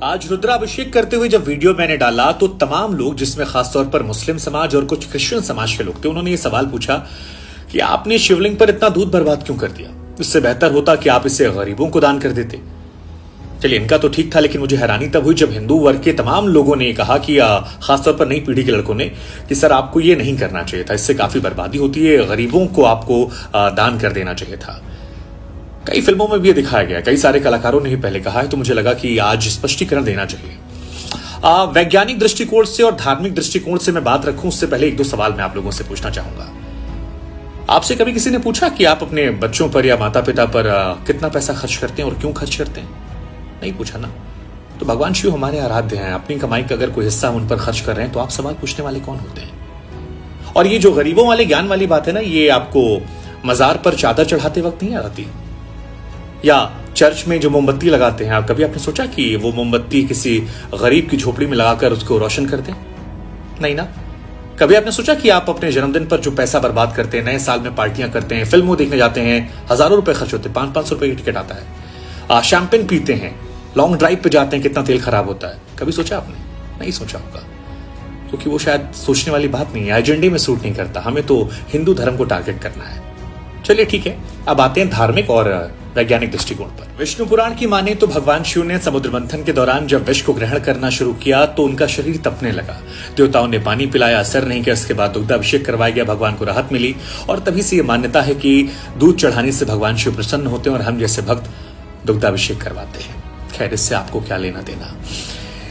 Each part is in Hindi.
आज रुद्राभिषेक करते हुए जब वीडियो मैंने डाला तो तमाम लोग, जिसमें खासतौर पर मुस्लिम समाज और कुछ क्रिश्चियन समाज के लोग थे, उन्होंने ये सवाल पूछा कि आपने शिवलिंग पर इतना दूध बर्बाद क्यों कर दिया? इससे बेहतर होता कि आप इसे गरीबों को दान कर देते। चलिए, इनका तो ठीक था, लेकिन मुझे हैरानी तब हुई जब हिंदू वर्ग के तमाम लोगों ने कहा कि खासतौर पर नई पीढ़ी के लड़कों ने कि सर आपको ये नहीं करना चाहिए था, इससे काफी बर्बादी होती है, गरीबों को आपको दान कर देना चाहिए था। कई फिल्मों में भी ये दिखाया गया, कई सारे कलाकारों ने ही पहले कहा है, तो मुझे लगा कि आज स्पष्टीकरण देना चाहिए। वैज्ञानिक दृष्टिकोण से और धार्मिक दृष्टिकोण से मैं बात रखूं उससे पहले एक दो सवाल मैं आप लोगों से पूछना चाहूंगा। आपसे कभी किसी ने पूछा कि आप अपने बच्चों पर या माता पिता पर कितना पैसा खर्च करते हैं और क्यों खर्च करते हैं? नहीं पूछा ना। तो भगवान शिव हमारे आराध्य हैं, अपनी कमाई का अगर कोई हिस्सा उन पर खर्च कर रहे हैं तो आप सवाल पूछने वाले कौन होते हैं? और ये जो गरीबों वाले ज्ञान वाली बात है ना, ये आपको मजार पर चादर चढ़ाते वक्त नहीं आती, या चर्च में जो मोमबत्ती लगाते हैं, आप कभी आपने सोचा कि वो मोमबत्ती किसी गरीब की झोपड़ी में लगाकर उसको रोशन कर दें? नहीं ना। कभी आपने सोचा कि आप अपने जन्मदिन पर जो पैसा बर्बाद करते हैं, नए साल में पार्टियां करते हैं, फिल्मों देखने जाते हैं, हजारों रुपए खर्च होते हैं, 500-500 रुपए की टिकट आता है, शैंपेन पीते हैं, लॉन्ग ड्राइव पे जाते हैं, कितना तेल खराब होता है? कभी सोचा आपने? नहीं सोचा होगा, क्योंकि वो शायद सोचने वाली बात नहीं है, एजेंडे में सूट नहीं करता। हमें तो हिंदू धर्म को टारगेट करना है। चलिए ठीक है, अब आते हैं धार्मिक और वैज्ञानिक दृष्टिकोण पर। विष्णु पुराण की माने तो भगवान शिव ने समुद्र मंथन के दौरान जब विष को ग्रहण करना शुरू किया तो उनका शरीर तपने लगा। देवताओं ने पानी पिलाया, असर नहीं किया। इसके बाद दुग्धाभिषेक करवाया गया, भगवान को राहत मिली, और तभी से ये मान्यता है कि दूध चढ़ाने से भगवान शिव प्रसन्न होते हैं और हम जैसे भक्त दुग्धाभिषेक करवाते हैं। खैर, इससे आपको क्या लेना देना।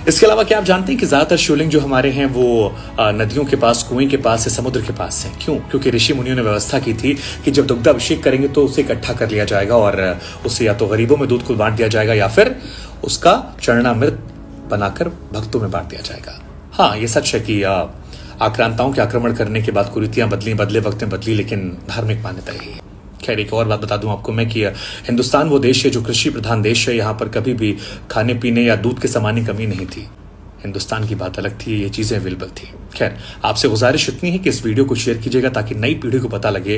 इसके अलावा क्या आप जानते हैं कि ज्यादातर शिवलिंग जो हमारे हैं वो नदियों के पास, कुएं के पास या समुद्र के पास हैं? क्यों? क्योंकि ऋषि मुनियों ने व्यवस्था की थी कि जब दुग्धाभिषेक करेंगे तो उसे इकट्ठा कर लिया जाएगा और उसे या तो गरीबों में दूध को बांट दिया जाएगा या फिर उसका चरणामृत बनाकर भक्तों में बांट दिया जाएगा। हाँ, ये सच है कि आक्रांताओं के आक्रमण करने के बाद कुरीतियां बदली, बदले वक्त में बदली, लेकिन धार्मिक मान्यता यही है। खैर, एक और बात बता दूं आपको मैं कि हिंदुस्तान वो देश है जो कृषि प्रधान देश है। यहाँ पर कभी भी खाने पीने या दूध के सामान की कमी नहीं थी। हिंदुस्तान की बात अलग थी, ये चीजें अवेलेबल थी। खैर, आपसे गुजारिश इतनी है कि इस वीडियो को शेयर कीजिएगा ताकि नई पीढ़ी को पता लगे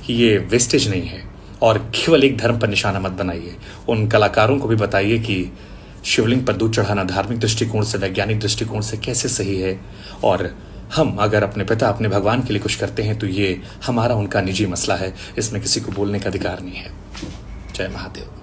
कि ये वेस्टेज नहीं है और केवल एक धर्म पर निशाना मत बनाइए। उन कलाकारों को भी बताइए कि शिवलिंग पर दूध चढ़ाना धार्मिक दृष्टिकोण से, वैज्ञानिक दृष्टिकोण से कैसे सही है, और हम अगर अपने पिता, अपने भगवान के लिए कुछ करते हैं तो ये हमारा उनका निजी मसला है, इसमें किसी को बोलने का अधिकार नहीं है। जय महादेव।